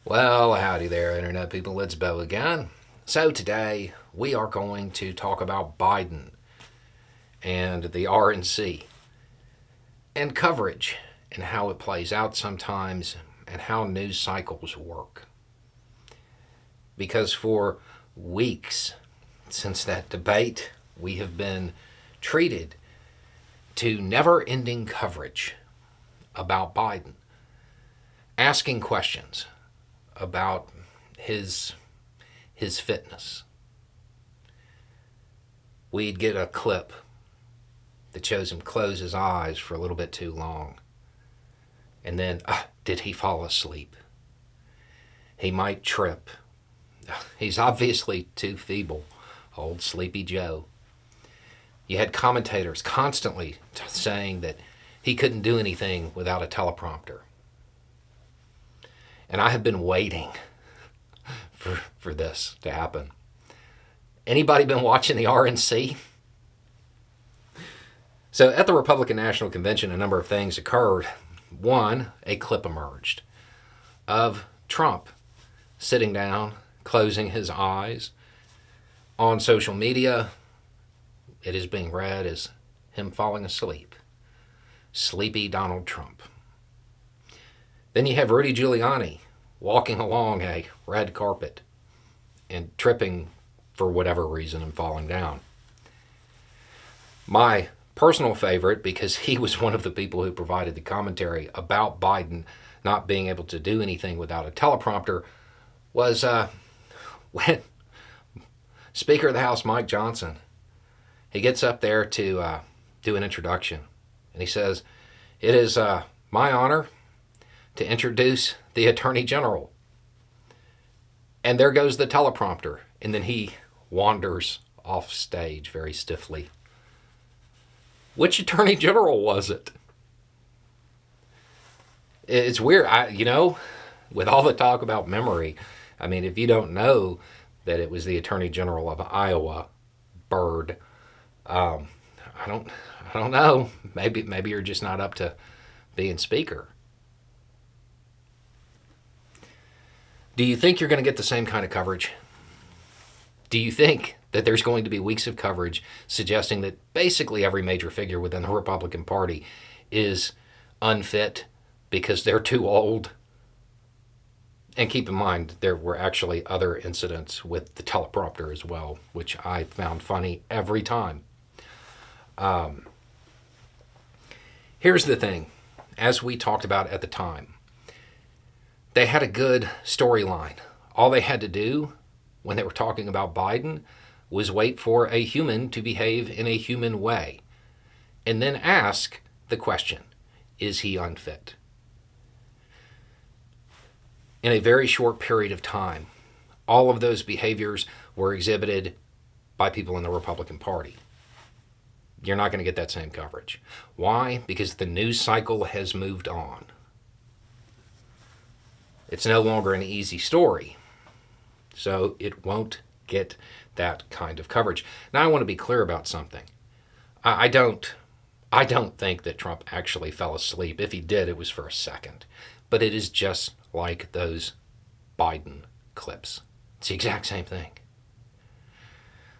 Well, howdy there, Internet people. It's Bo again. So, today we are going to talk about Biden and the RNC and coverage and how it plays out sometimes and how news cycles work. Because for weeks since that debate, we have been treated to never ending coverage about Biden, asking questions about his fitness. We'd get a clip that shows him close his eyes for a little bit too long. And then, did he fall asleep? He might trip. He's obviously too feeble. Old Sleepy Joe. You had commentators constantly saying that he couldn't do anything without a teleprompter. And I have been waiting for this to happen. Anybody been watching the RNC? So at the Republican National Convention, a number of things occurred. One, a clip emerged of Trump sitting down, closing his eyes. On social media, it is being read as him falling asleep. Sleepy Donald Trump. Then you have Rudy Giuliani walking along a red carpet and tripping for whatever reason and falling down. My personal favorite, because he was one of the people who provided the commentary about Biden not being able to do anything without a teleprompter, was when Speaker of the House Mike Johnson, he gets up there to do an introduction, and he says, "It is my honor to introduce the Attorney General." And there goes the teleprompter, and then he wanders off stage very stiffly. Which Attorney General was it? It's weird, with all the talk about memory, if you don't know that it was the Attorney General of Iowa, Byrd, I don't know. Maybe you're just not up to being Speaker. Do you think you're going to get the same kind of coverage? Do you think that there's going to be weeks of coverage suggesting that basically every major figure within the Republican Party is unfit because they're too old? And keep in mind, there were actually other incidents with the teleprompter as well, which I found funny every time. Here's the thing, as we talked about at the time, they had a good storyline. All they had to do when they were talking about Biden was wait for a human to behave in a human way and then ask the question, is he unfit? In a very short period of time, all of those behaviors were exhibited by people in the Republican Party. You're not going to get that same coverage. Why? Because the news cycle has moved on. It's no longer an easy story, so it won't get that kind of coverage. Now, I want to be clear about something. I don't think that Trump actually fell asleep. If he did, it was for a second. But it is just like those Biden clips. It's the exact same thing.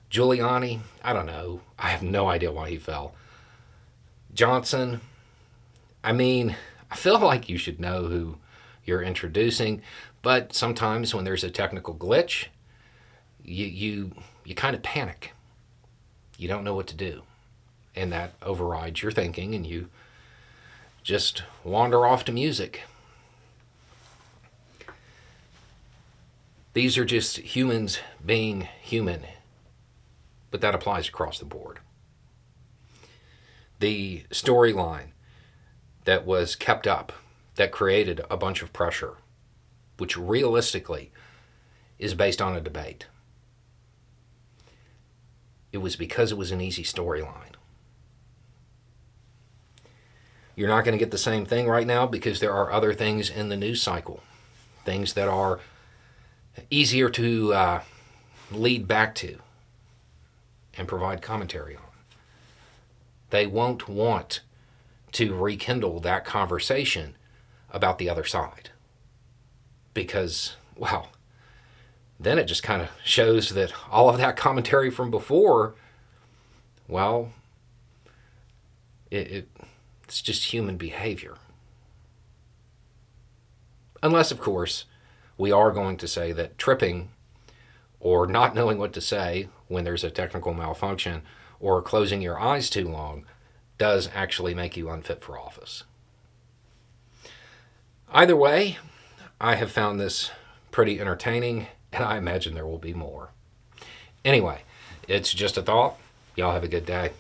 Giuliani, I don't know. I have no idea why he fell. Johnson, I feel like you should know who you're introducing, but sometimes when there's a technical glitch, you kind of panic. You don't know what to do, and that overrides your thinking, and you just wander off to music. These are just humans being human, but that applies across the board. The storyline that was kept up that created a bunch of pressure, which realistically is based on a debate. It was because it was an easy storyline. You're not going to get the same thing right now because there are other things in the news cycle, things that are easier to lead back to and provide commentary on. They won't want to rekindle that conversation about the other side. because, well, then it just kind of shows that all of that commentary from before, well, it's just human behavior. Unless, of course, we are going to say that tripping or not knowing what to say when there's a technical malfunction or closing your eyes too long does actually make you unfit for office. Either way, I have found this pretty entertaining, and I imagine there will be more. Anyway, it's just a thought. Y'all have a good day.